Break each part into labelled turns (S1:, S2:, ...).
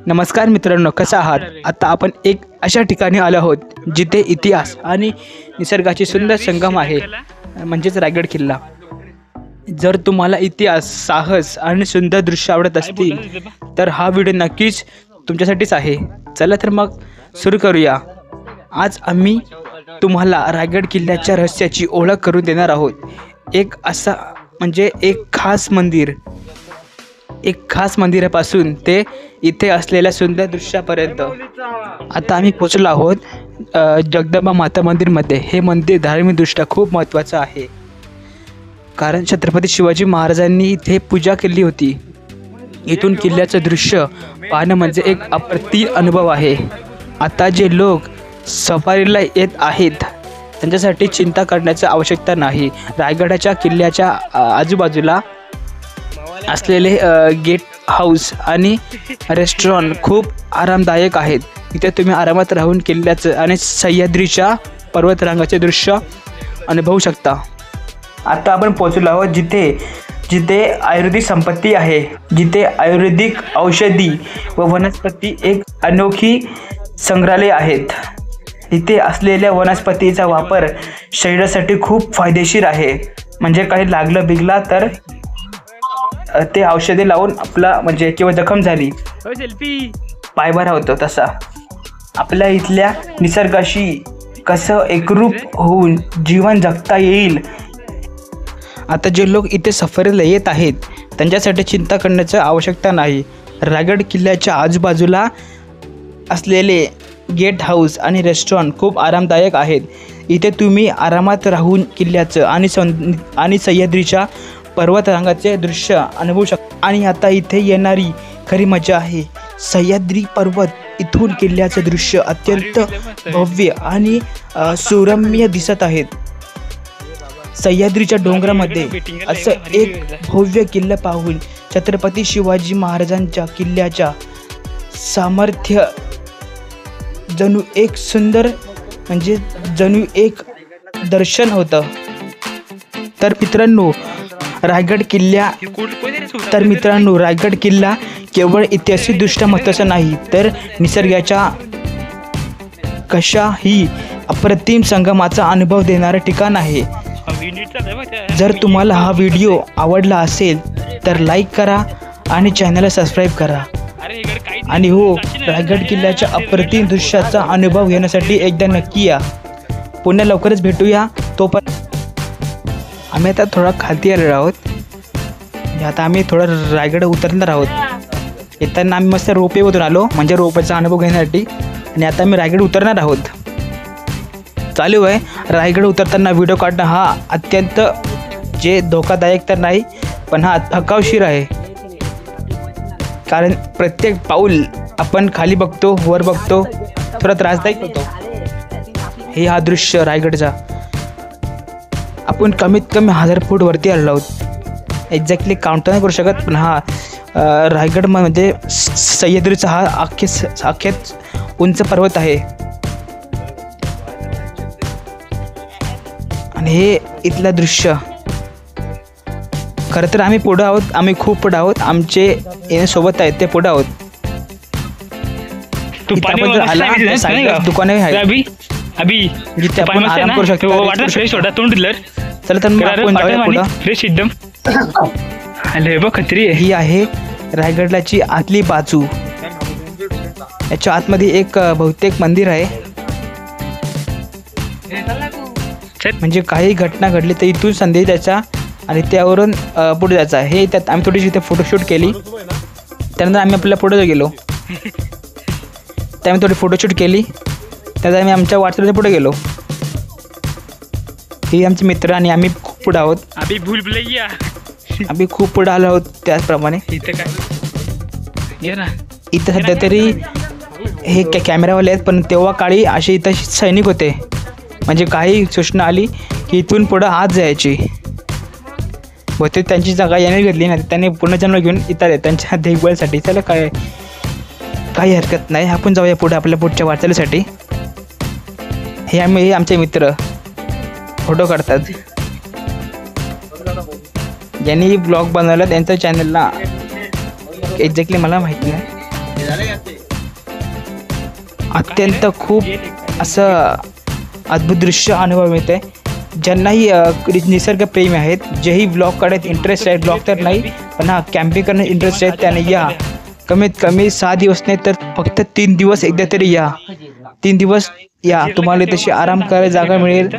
S1: नमस्कार मित्रांनो, कसा आहात? आता आपण एक अशा ठिकाणी आलो आहोत जिथे इतिहास आणि निसर्गाची सुंदर संगम आहे, म्हणजेच रायगड किल्ला. जर तुम्हाला इतिहास, साहस आणि सुंदर दृश्य आवडत असतील तर हा व्हिडिओ नक्कीच तुमच्यासाठीच आहे. चला तर मग सुरू करूया. आज आम्ही तुम्हाला रायगड किल्ल्याच्या रहस्याची ओळख करून देणार आहोत. एक खास मंदिरापासून ते इथे असलेल्या सुंदर दृश्यापर्यंत. आता आम्ही पोचलो आहोत जगदंबा माता मंदिरमध्ये. हे मंदिर धार्मिकदृष्ट्या खूप महत्त्वाचं आहे, कारण छत्रपती शिवाजी महाराजांनी इथे पूजा केली होती. इथून किल्ल्याचं दृश्य पाहणं म्हणजे एक अप्रतिम अनुभव आहे. आता जे लोक सफारीला येत आहेत त्यांच्यासाठी चिंता करण्याची आवश्यकता नाही. रायगडाच्या किल्ल्याच्या आजूबाजूला असलेले गेट हाऊस आणि रेस्टॉरंट खूप आरामदायक आहेत. इथे तुम्ही आरामात राहून किल्ल्याचं आणि सह्याद्रीच्या पर्वतरांगाचे दृश्य अनुभवू शकता. आता आपण पोहोचलो आहोत जिथे आयुर्वेदिक संपत्ती आहे, जिथे आयुर्वेदिक औषधी व वनस्पती एक अनोखी संग्रहालय आहेत. इथे असलेल्या वनस्पतीचा वापर शरीरासाठी खूप फायदेशीर आहे. म्हणजे काही लागलं बिगला तर ते औषधे लावून आपला म्हणजे किंवा जखम झाली पाय बरा होतो. तसा आपल्या इथल्या निसर्गाशी कसं एकरूप होऊन जीवन जगता येईल. आता जे लोक इथे सफरीला येत आहेत त्यांच्यासाठी चिंता करण्याची आवश्यकता नाही. रायगड किल्ल्याच्या आजूबाजूला असलेले गेट हाऊस आणि रेस्टॉरंट खूप आरामदायक आहेत. इथे तुम्ही आरामात राहून किल्ल्याचं आणि सह्याद्रीच्या पर्वतरांगाचे दृश्य अनुभवू शकता. आणि आता इथे येणारी खरी मजा आहे. सह्याद्री पर्वत इथून किल्ल्याचं दृश्य अत्यंत भव्य आणि सुरम्य दिसत आहेत. सह्याद्रीच्या डोंगरामध्ये असं एक भव्य किल्ला पाहून छत्रपती शिवाजी महाराजांच्या किल्ल्याच्या सामर्थ्य जणू एक दर्शन होतं. तर मित्रांनो, रायगड किल्ला केवळ ऐतिहासिकदृष्ट्या महत्त्वाचा नाही, तर निसर्गाच्या कशाही अप्रतिम संगमाचा अनुभव देणारं ठिकाण आहे. जर तुम्हाला हा व्हिडिओ आवडला असेल तर लाईक करा आणि चॅनलला सबस्क्राईब करा. आणि हो, रायगड किल्ल्याच्या अप्रतिम दृश्याचा अनुभव घेण्यासाठी एकदा नक्की या. पुन्हा लवकरच भेटूया. आम्ही आता थोडा खालती आलेलो आहोत. आता आम्ही थोडं रायगड उतरणार आहोत. येताना आम्ही मस्त रोपेमधून आलो, म्हणजे रोपेचा अनुभव घेण्यासाठी. आणि आता आम्ही रायगड उतरणार आहोत. चालू आहे रायगड उतरताना व्हिडिओ काढणं. हा अत्यंत धोकादायक तर नाही, पण हा थकावशीर आहे. कारण प्रत्येक पाऊल आपण खाली बघतो, वर बघतो, थोडा त्रासदायक होतो. हा दृश्य रायगडचा. आपण कमीत कमी 1000 फूट वरती आलो आहोत. एक्झॅक्टली काउंट नाही करू शकत, पण हा रायगडमध्ये सह्याद्रीचा हा अख्खेच उंच पर्वत आहे. आणि हे इथलं दृश्य. खरं तर आम्ही पुढं आहोत, आम्ही खूप पुढं आहोत. आमचे येण्यासोबत आहेत ते पुढं आहोत. दुकाने आहेत जिथे आपण आराम करू शकतो. चला तर मग आपण जाऊया पुढं. ही आहे रायगडलाची आतली बाजू. याच्या आतमध्ये एक बहुतेक मंदिर आहे. म्हणजे काही घटना घडली तर इथून संदेश द्यायचा आणि त्यावरून पुढे जायचा. हे त्यात आम्ही थोडीशी इथे फोटोशूट केली. त्यानंतर आम्ही आपल्या पुढे गेलो. त्यामुळे थोडी फोटोशूट केली. त्यानंतर आम्ही आमच्या वाटचालीने पुढे गेलो. हे आमचे मित्र आणि आम्ही खूप पुढे आहोत. आम्ही खूप पुढे आलो आहोत. त्याचप्रमाणे इथं सध्या तरी हे कॅमेरावाले आहेत, पण तेव्हा काळी असे इथं सैनिक होते. म्हणजे काही सूचना आली की इथून पुढं आत जायची. बहुतेक त्यांची जागा याने घेतली नाही, त्यांनी पुनर्जन्म घेऊन इथं आहे त्यांच्या देखभालीसाठी. त्याला काही हरकत नाही. आपण जाऊया पुढे आपल्या पुढच्या वाटचालीसाठी. हे आमचे मित्र फोटो काढतात. ज्यांनी ब्लॉग बनवला त्यांच्या चॅनलला एक्झॅक्टली मला माहिती नाही. अत्यंत खूप असं अद्भुत दृश्य अनुभव मिळते. ज्यांनाही निसर्गप्रेमी आहेत, जेही ब्लॉग काढायत इंटरेस्ट आहे, ब्लॉग तर नाही पण हा कॅम्पिंग करण्यात इंटरेस्ट आहे, त्याने या. कमीत कमी 6 दिवस नाही तर फक्त 3 दिवस एकदा तरी या. 3 दिवस या, तुम्हाला तशी आराम करायला जागा मिळेल.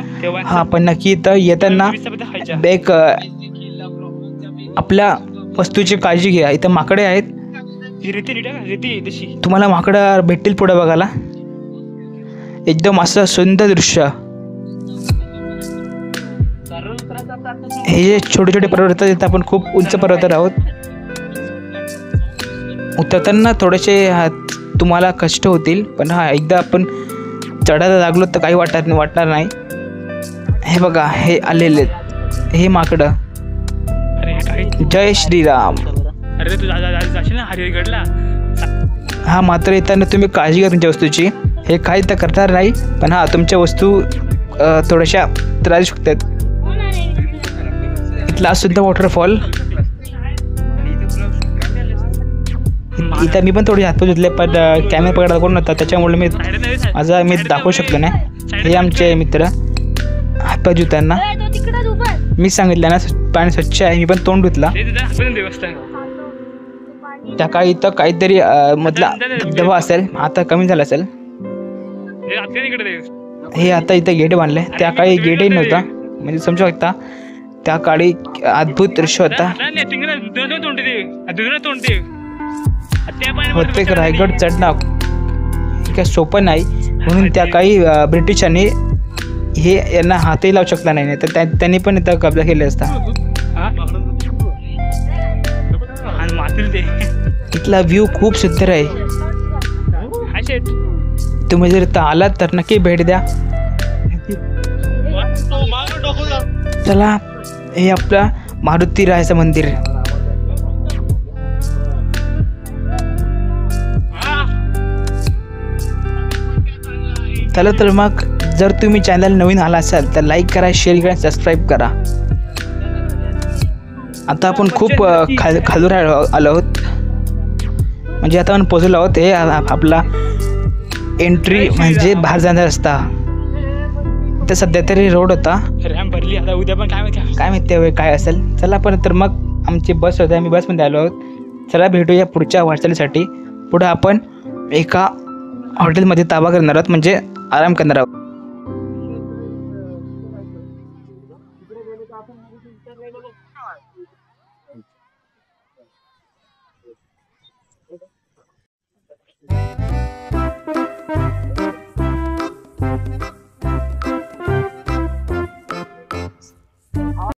S1: हा पण नक्की इथं येताना एक आपल्या वस्तूची काळजी घ्या. इथं माकडे आहेत, तुम्हाला माकडं भेटतील पुढे बघायला. एकदम असं सुंदर दृश्य. हे जे छोटे छोटे पर्वत आहेत, आपण खूप उंच पर्वतावर आहोत. उतरताना थोडेसे तुम्हाला कष्ट होतील, पण हा एकदा आपण चढायला लागलो तर काही वाटणार नाही. हे बघा, हे आलेले हे माकडं. जय श्रीराम.
S2: अरे तू जाशील ना हरिहरगडला.
S1: हा मात्र येताना तुम्ही काळजी घ्या तुमच्या वस्तूची. हे काही तर करणार नाही, पण हा तुमच्या वस्तू थोड्याशा त्रास शकतात. इथला सुद्धा वॉटरफॉल. इथं मी पण थोडी हातपाय धुतले, पण कॅमेरा पकडायला कोण नव्हता, त्याच्यामुळे मी दाखवू शकलो नाही. हे आमचे मित्र हातपाय धुताना. मी सांगितलं ना पाणी स्वच्छ आहे, मी पण तोंड धुतला. त्या काळी इथं काहीतरी मधला धबधबा असेल, आता कमी झाला असेल. हे आता इथं गेट बांधले, त्या काळी गेटही नव्हता, म्हणजे समजू शकता त्या काळी अद्भुत दृश्य होता. प्रत्येक रायगड चढणं काय सोपं नाही, म्हणून त्या काही ब्रिटिशांनी हे यांना हातही लावू शकला नाही, तर त्यांनी पण इथं कब्जा केले असता. इथला व्ह्यू खूप सुंदर आहे. तुम्ही जर इथं आलात तर नक्की भेट द्या. चला, हे आपलं मारुती रायाचं मंदिर. चला तर मग, जर तुम्ही चॅनल नवीन आला असाल तर लाईक करा, शेअर करा, सबस्क्राईब करा. आता आपण खूप खालून आलो आहोत, म्हणजे आता आपण पोहोचलो आहोत. हे आपला एंट्री म्हणजे बाहेर जाणार रस्ता. तर सध्या तरी रोड होता,
S2: आता उद्या पण
S1: काय माहिती काय असेल. चला पण तर मग आमची बस होती, आम्ही बसमध्ये आलो आहोत. चला भेटूया पुढच्या वाटचालीसाठी. पुढं आपण एका हॉटेलमध्ये ताबा करणार आहोत, म्हणजे आराम करणार आहोत.